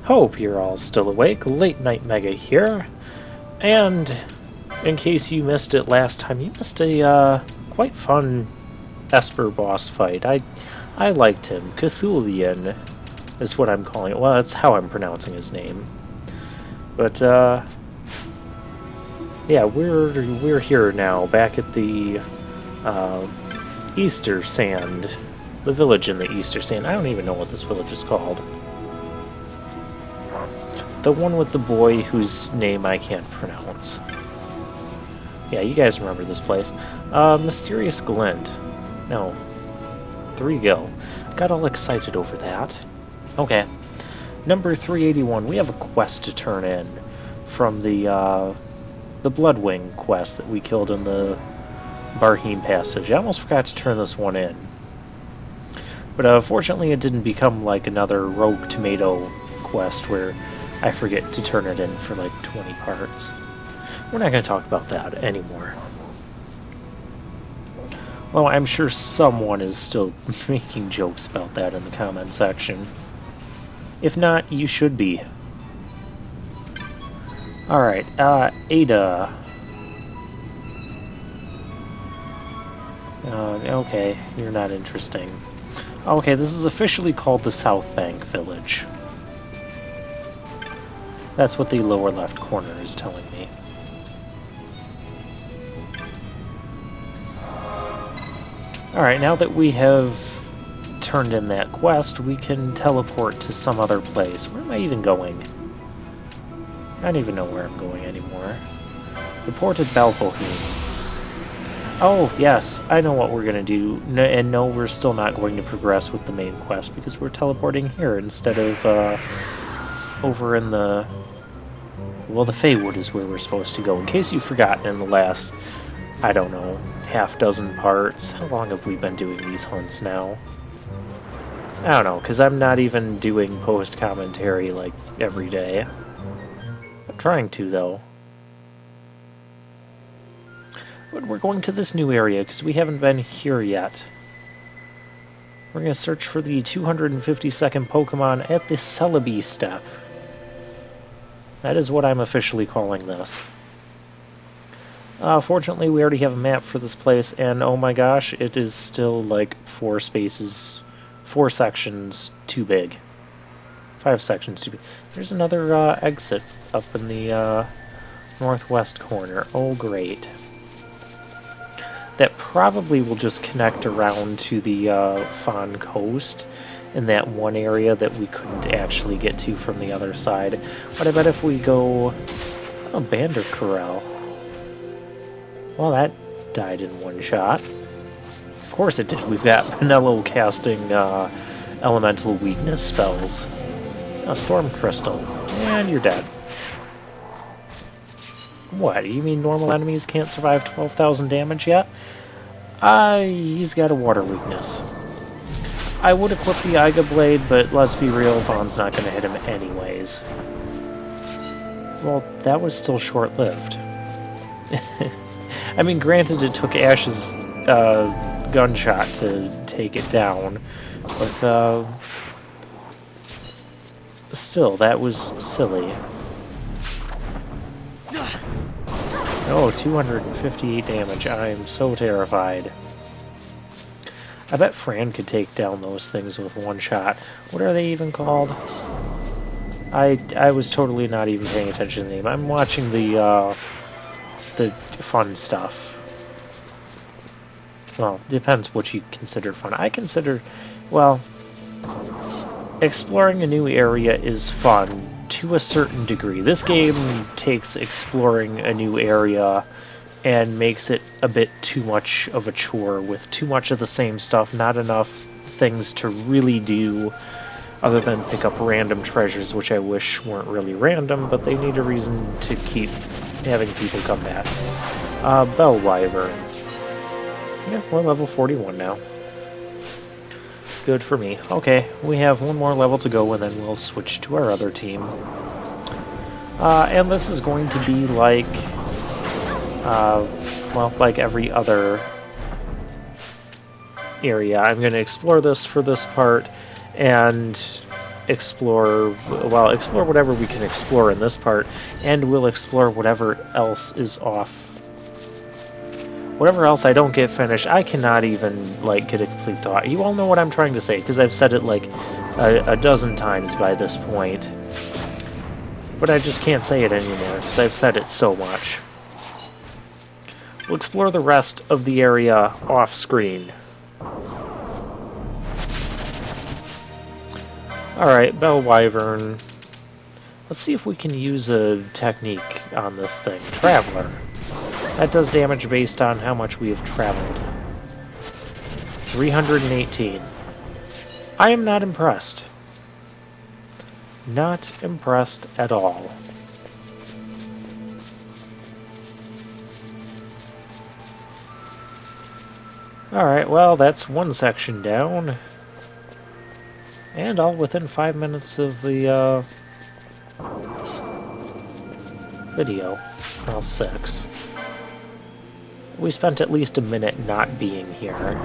Hope you're all still awake. Late Night Mega here. And in case you missed it last time, you missed a quite fun Esper boss fight. I liked him. Cthulian is what I'm calling it. Well, that's how I'm pronouncing his name. But yeah, we're here now, back at the Easter Sand. The village in the Easter Sand. I don't even know what this village is called. The one with the boy whose name I can't pronounce. Yeah, you guys remember this place. Mysterious Glint. No. Threegill. Got all excited over that. Okay. Number 381. We have a quest to turn in from the Bloodwing quest that we killed in the Barheem Passage. I almost forgot to turn this one in. But fortunately it didn't become like another Rogue Tomato quest where I forget to turn it in for like 20 parts. We're not going to talk about that anymore. Well, I'm sure someone is still making jokes about that in the comment section. If not, you should be. Alright, Ada. Okay, you're not interesting. Okay, this is officially called the South Bank Village. That's what the lower left corner is telling me. Alright, now that we have turned in that quest, we can teleport to some other place. Where am I even going? I don't even know where I'm going anymore. Reported Balfoheen. Oh, yes, I know what we're going to do. And no, we're still not going to progress with the main quest because we're teleporting here instead of over in the... Well, the Feywood is where we're supposed to go. In case you've forgotten in the last, I don't know, half dozen parts. How long have we been doing these hunts now? I don't know, because I'm not even doing post-commentary, like, every day. I'm trying to, though. But we're going to this new area, because we haven't been here yet. We're going to search for the 252nd Pokemon at the Celebi step. That is what I'm officially calling this. Fortunately, we already have a map for this place, and oh my gosh, it is still like 4 sections too big. 5 sections too big. There's another exit up in the northwest corner. Oh, great. That probably will just connect around to the Fawn Coast in that one area that we couldn't actually get to from the other side. But I bet if we go... Oh, Bander Corral. Well, that died in one shot. Of course it did. We've got Pinello casting elemental weakness spells. A Storm Crystal. And you're dead. What, you mean normal enemies can't survive 12,000 damage yet? He's got a water weakness. I would equip the Iga Blade, but let's be real, Vaughn's not going to hit him anyways. Well, that was still short-lived. I mean, granted, it took Ash's gunshot to take it down, but still, that was silly. Oh, 258 damage. I am so terrified. I bet Fran could take down those things with one shot. What are they even called? I was totally not even paying attention to the name. I'm watching the fun stuff. Well, depends what you consider fun. I consider, well, exploring a new area is fun to a certain degree. This game takes exploring a new area and makes it a bit too much of a chore with too much of the same stuff, not enough things to really do other than pick up random treasures, which I wish weren't really random, but they need a reason to keep having people come back. Bellwyvern. Yeah, we're level 41 now. Good for me. Okay, we have one more level to go and then we'll switch to our other team. And this is going to be like... well, like every other area. I'm going to explore this for this part, and explore, well, explore whatever we can explore in this part, and we'll explore whatever else is off. Whatever else I don't get finished, I cannot even, like, get a complete thought. You all know what I'm trying to say, because I've said it, like, a dozen times by this point. But I just can't say it anymore, because I've said it so much. We'll explore the rest of the area off-screen. Alright, Bell Wyvern. Let's see if we can use a technique on this thing. Traveler. That does damage based on how much we have traveled. 318. I am not impressed. Not impressed at all. Alright, well, that's one section down. And all within 5 minutes of the, video. Well, 6. We spent at least a minute not being here.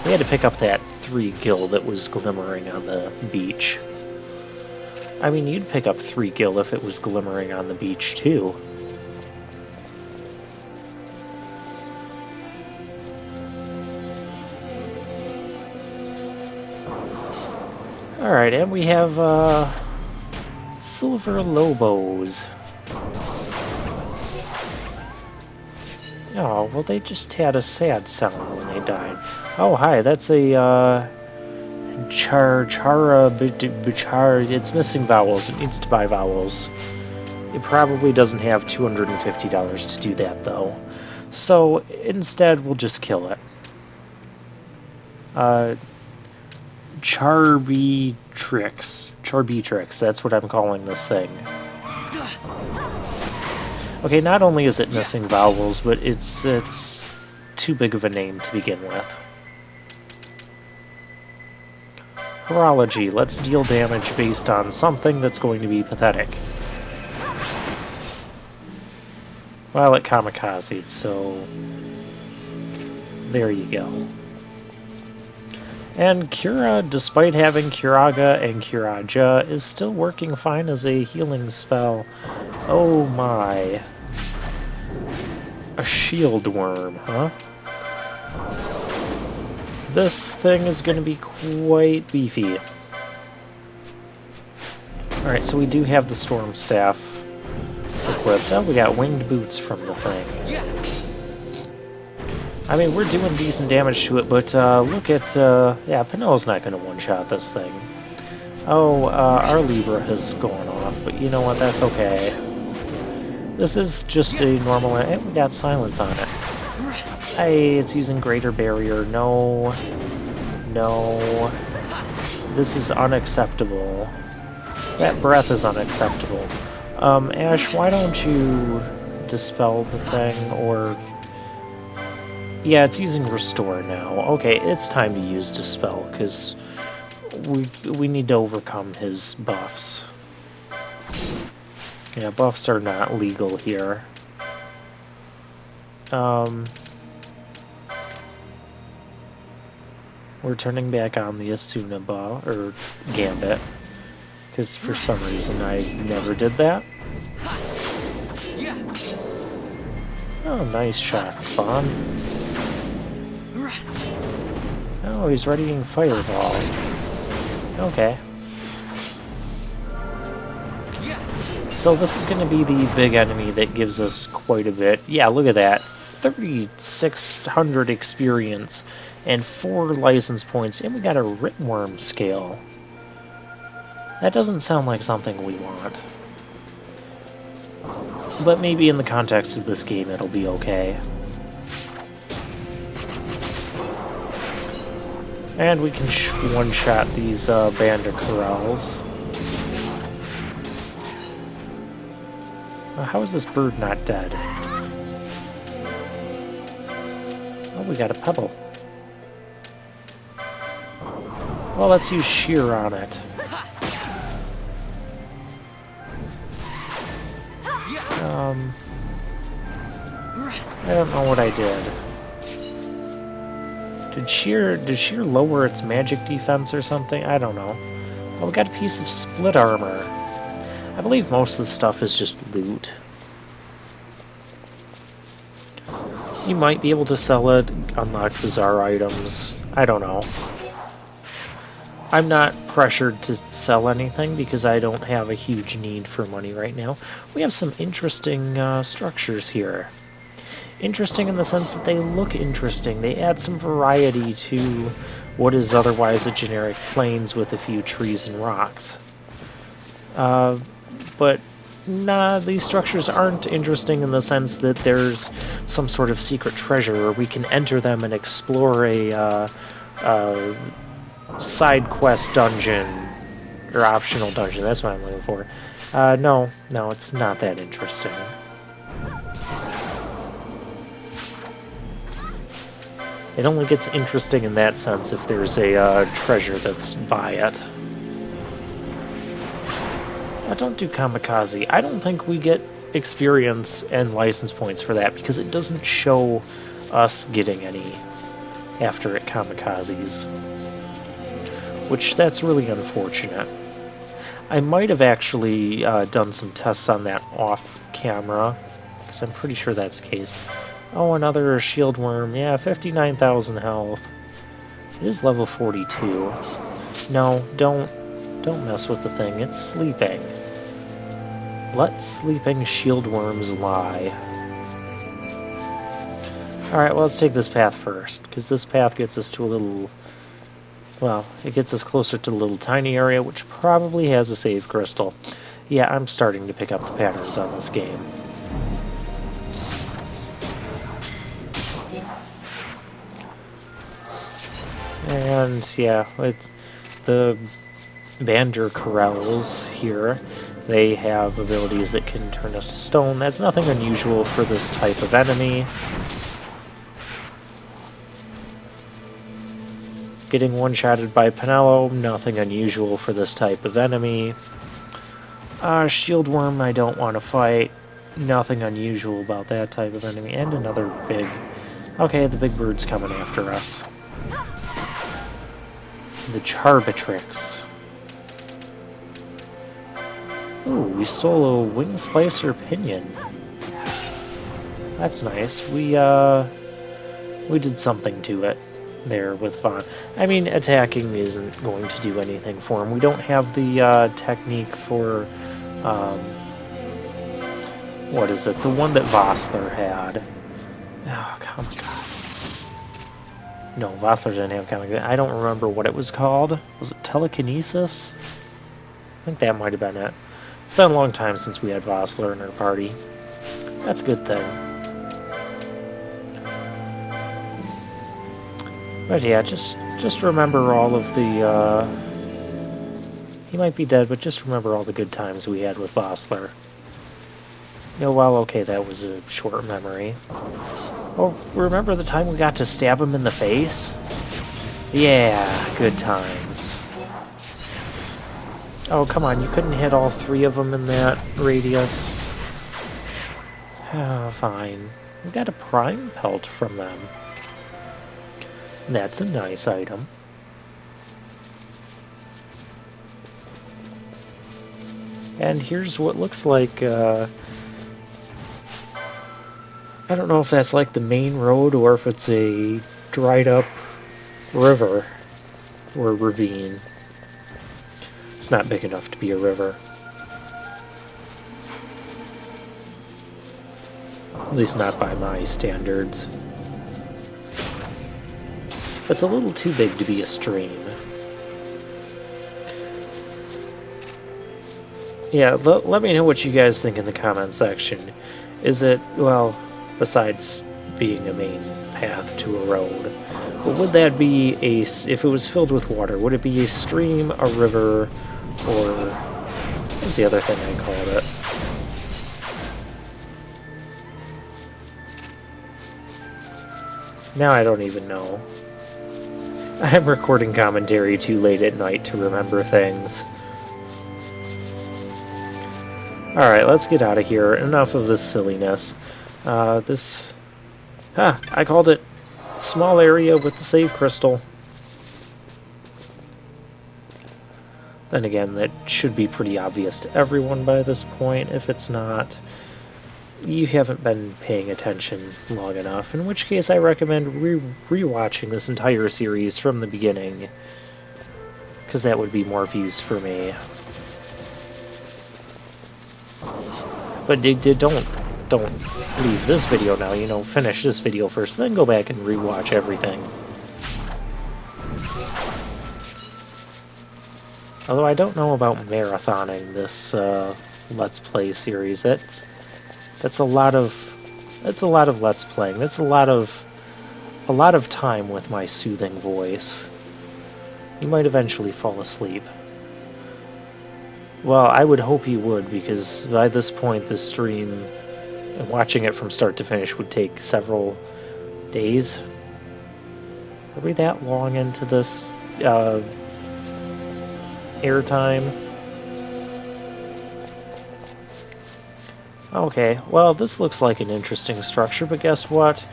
We had to pick up that 3 gil that was glimmering on the beach. I mean, you'd pick up 3 gil if it was glimmering on the beach, too. Alright, and we have, Silver Lobos. Oh, well, they just had a sad sound when they died. Oh, hi, that's a, it's missing vowels. It needs to buy vowels. It probably doesn't have $250 to do that, though. So, instead, we'll just kill it. Charbeatrix, that's what I'm calling this thing. Okay, not only is it missing vowels, but it's too big of a name to begin with. Horology, let's deal damage based on something that's going to be pathetic. Well, it kamikazed, so there you go. And Cura, despite having Curaga and Curaja, is still working fine as a healing spell. Oh my. A shield worm, huh? This thing is going to be quite beefy. Alright, so we do have the Storm Staff equipped. Oh, we got winged boots from the thing. I mean, we're doing decent damage to it, but look at... yeah, Pinel's not going to one-shot this thing. Oh, our Libra has gone off, but you know what, that's okay. This is just a normal... Hey, we got silence on it. Hey, it's using Greater Barrier. No. No. This is unacceptable. That breath is unacceptable. Ash, why don't you dispel the thing, or... Yeah, it's using Restore now. Okay, it's time to use Dispel, because we need to overcome his buffs. Yeah, buffs are not legal here. We're turning back on the Asuna buff, or Gambit, because for some reason I never did that. Oh, nice shot, Spawn. Oh, he's readying Fireball. Okay. So this is going to be the big enemy that gives us quite a bit. Yeah, look at that. 3,600 experience and 4 license points, and we got a Ringworm scale. That doesn't sound like something we want. But maybe in the context of this game it'll be okay. And we can one-shot these Bandicoorals. How is this bird not dead? Oh, we got a pebble. Well, let's use Shear on it. I don't know what I did. Did Shear lower its magic defense or something? I don't know. Oh, we got a piece of split armor. I believe most of the stuff is just loot. You might be able to sell it, unlock bizarre items. I don't know. I'm not pressured to sell anything because I don't have a huge need for money right now. We have some interesting structures here. Interesting in the sense that they look interesting. They add some variety to what is otherwise a generic plains with a few trees and rocks. But nah, these structures aren't interesting in the sense that there's some sort of secret treasure, or we can enter them and explore a side quest dungeon, or optional dungeon, that's what I'm looking for. No, it's not that interesting. It only gets interesting in that sense if there's a treasure that's by it. Don't do kamikaze. I don't think we get experience and license points for that because it doesn't show us getting any after it kamikazes. Which, that's really unfortunate. I might have actually done some tests on that off camera, because I'm pretty sure that's the case. Oh, another shield worm. Yeah, 59,000 health. It is level 42. No, don't mess with the thing. It's sleeping. Let sleeping shield worms lie. Alright, well, let's take this path first, because this path gets us to a little... Well, it gets us closer to the little tiny area, which probably has a save crystal. Yeah, I'm starting to pick up the patterns on this game. And, yeah, it's the Bander Corrals here. They have abilities that can turn us to stone. That's nothing unusual for this type of enemy. Getting one-shotted by Pinello, nothing unusual for this type of enemy. Shield Worm, I don't want to fight. Nothing unusual about that type of enemy. And another big... Okay, the big bird's coming after us. The Charbatrix. Ooh, we stole a Wing Slicer Pinion. That's nice. We did something to it there with Vaughn. I mean, attacking isn't going to do anything for him. We don't have the technique for, what is it? The one that Vossler had. Oh, kamikaze. No, Vossler didn't have kamikaze. I don't remember what it was called. Was it telekinesis? I think that might have been it. It's been a long time since we had Vossler in our party. That's a good thing. But yeah, just remember all of the, he might be dead, but just remember all the good times we had with Vossler. Oh, well, okay, that was a short memory. Oh, remember the time we got to stab him in the face? Yeah, good times. Oh, come on, you couldn't hit all three of them in that radius. Oh, fine. We got a prime pelt from them. That's a nice item. And here's what looks like, I don't know if that's like the main road or if it's a dried up river or ravine. It's not big enough to be a river. At least not by my standards. It's a little too big to be a stream. Yeah, let me know what you guys think in the comment section. Is it, well, besides being a main path to a road, but would that be a, if it was filled with water, would it be a stream, a river, or what was the other thing I called it? Now I don't even know. I'm recording commentary too late at night to remember things. Alright, let's get out of here. Enough of this silliness. I called it small area with the save crystal. Then again, that should be pretty obvious to everyone by this point. If it's not, you haven't been paying attention long enough, in which case I recommend re-watching this entire series from the beginning, because that would be more views for me. But don't leave this video now, you know, finish this video first, then go back and re-watch everything. Although I don't know about marathoning this Let's Play series. That's a lot of Let's Playing. That's a lot of time with my soothing voice. You might eventually fall asleep. Well, I would hope you would, because by this point the stream, watching it from start to finish, would take several days. Are we that long into this airtime? Okay, well, this looks like an interesting structure, but guess what?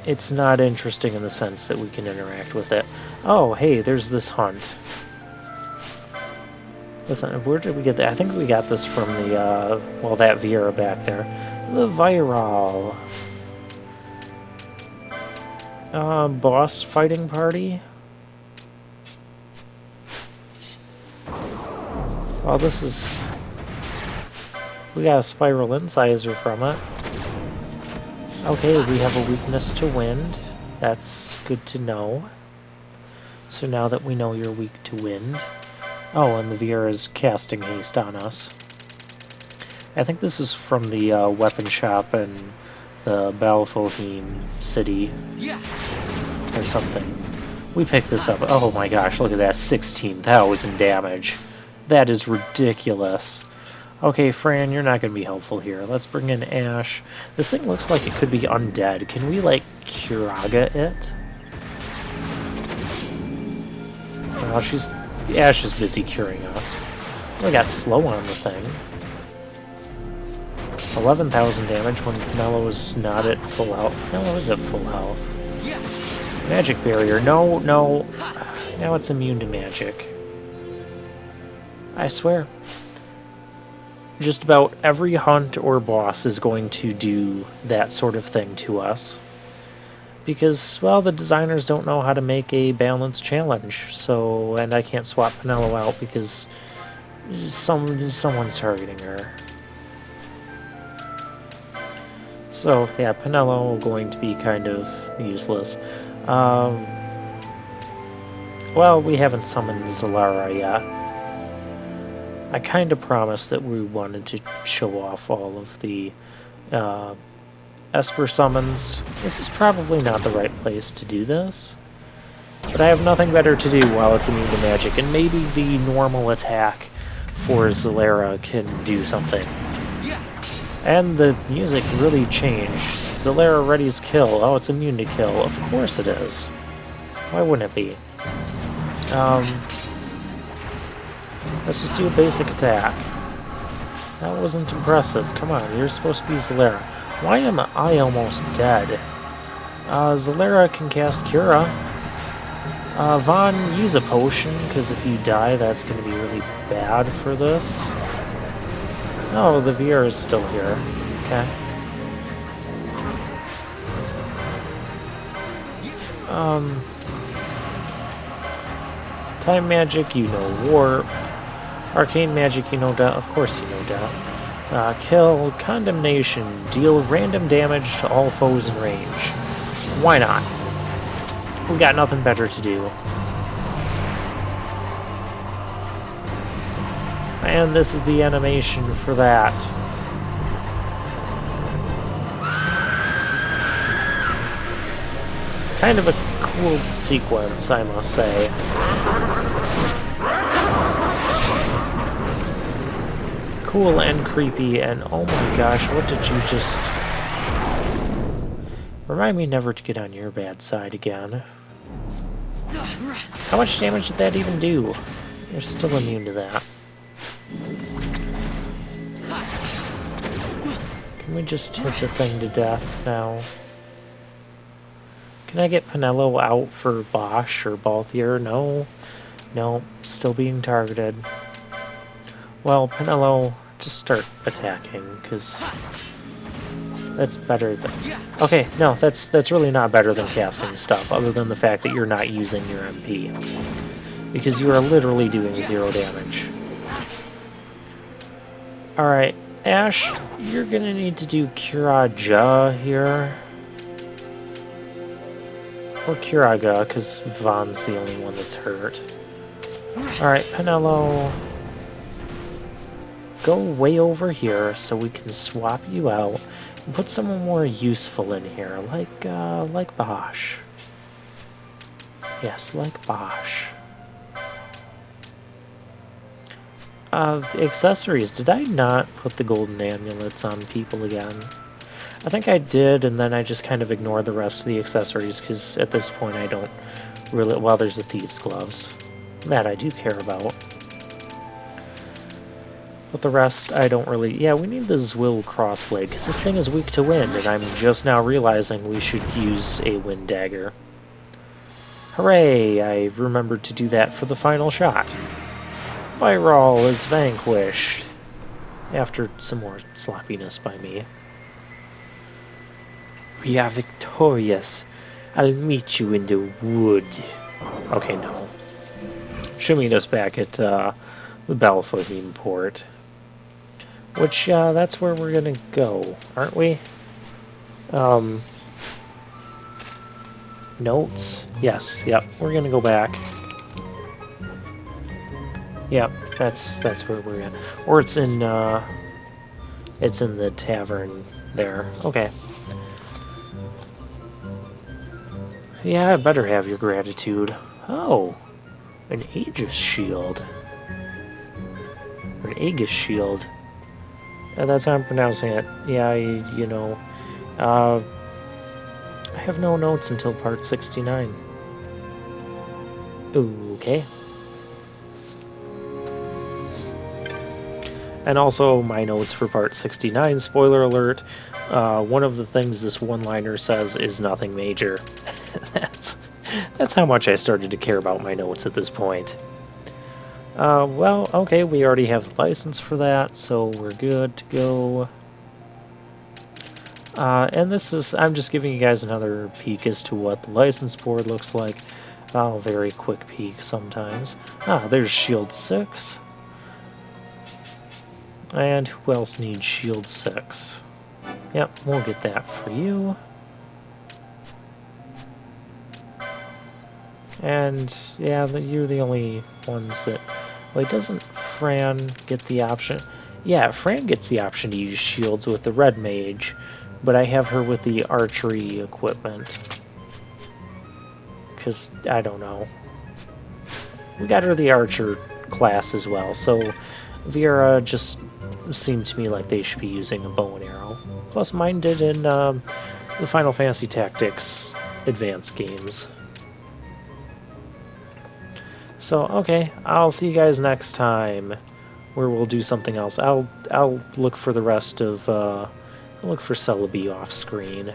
It's not interesting in the sense that we can interact with it. Oh, hey, there's this hunt. Listen, where did we get that? I think we got this from the, well, that Vyraal back there. The Vyraal. Boss fighting party? Well, this is... We got a spiral incisor from it. Okay, we have a weakness to wind. That's good to know. So now that we know you're weak to wind... Oh, and the Vyraal is casting haste on us. I think this is from the weapon shop in the Balfohim city. Or something. We picked this up. Oh my gosh, look at that. 16,000 damage. That is ridiculous. Okay, Fran, you're not going to be helpful here. Let's bring in Ash. This thing looks like it could be undead. Can we, like, Kiraga it? Well, Ash is busy curing us. We got slow on the thing. 11,000 damage when Pinello is not at full health. Pinello is at full health. Magic barrier. No, no. Now it's immune to magic. I swear. Just about every hunt or boss is going to do that sort of thing to us. Because, well, the designers don't know how to make a balanced challenge. So, and I can't swap Pinello out because someone's targeting her. So, yeah, Pinello going to be kind of useless. Well, we haven't summoned Zalara yet. I kind of promised that we wanted to show off all of the Esper summons. This is probably not the right place to do this, but I have nothing better to do while it's immune to magic, and maybe the normal attack for Zalara can do something. And the music really changed. Zalara readies kill. Oh, it's immune to kill. Of course it is. Why wouldn't it be? Let's just do a basic attack. That wasn't impressive. Come on, you're supposed to be Zalara. Why am I almost dead? Zalara can cast Cura. Vaughn, use a potion, because if you die, that's going to be really bad for this. Oh, the Vyraal is still here. Okay. Time magic, you know warp. Arcane magic, you know death. Of course you know death. Kill, condemnation, deal random damage to all foes in range. Why not? We got nothing better to do. And this is the animation for that. Kind of a cool sequence, I must say. Cool and creepy, and oh my gosh, what did you just... Remind me never to get on your bad side again. How much damage did that even do? You're still immune to that. Can we just hit the thing to death now? Can I get Pinello out for Bosch or Balthier? No. No, still being targeted. Well, Penelo, just start attacking, because that's better than... Okay, no, that's really not better than casting stuff, other than the fact that you're not using your MP. Because you are literally doing 0 damage. Alright, Ash, you're gonna need to do Kiraja here. Or Kiraga, because Vaughn's the only one that's hurt. Alright, Penelo, go way over here so we can swap you out and put someone more useful in here, like Bosch. Yes, like Bosch. Accessories. Did I not put the golden amulets on people again? I think I did, and then I just kind of ignored the rest of the accessories, because at this point I don't really... Well, there's the Thieves' Gloves. That I do care about. But the rest, I don't really... Yeah, we need the Zwill Crossblade, because this thing is weak to wind, and I'm just now realizing we should use a Wind Dagger. Hooray! I remembered to do that for the final shot. Vyraal is vanquished. After some more sloppiness by me. We are victorious. I'll meet you in the wood. Okay, no. She'll meet us back at the Balfahim port. Which, that's where we're gonna go, aren't we? Notes? Yes, yep, we're gonna go back. Yep, that's where we're at. Or it's in the tavern there. Okay. Yeah, I better have your gratitude. Oh, an Aegis shield. Or an Aegis shield. That's how I'm pronouncing it. Yeah, you know. I have no notes until part 69. Okay. And also my notes for part 69, spoiler alert, one of the things this one-liner says is nothing major. That's how much I started to care about my notes at this point. Well, okay, we already have the license for that, so we're good to go. And this is, I'm just giving you guys another peek as to what the license board looks like. Oh, very quick peek sometimes. Ah, there's Shield 6. And who else needs Shield 6? Yep, we'll get that for you. And, yeah, you're the only ones that... Wait, doesn't Fran get the option? Yeah, Fran gets the option to use shields with the red mage, but I have her with the archery equipment. Because, I don't know. We got her the archer class as well, so Vera just seemed to me like they should be using a bow and arrow. Plus mine did in the Final Fantasy Tactics advanced games. So, okay, I'll see you guys next time, where we'll do something else. I'll look for the rest of, I'll look for Celebi off screen.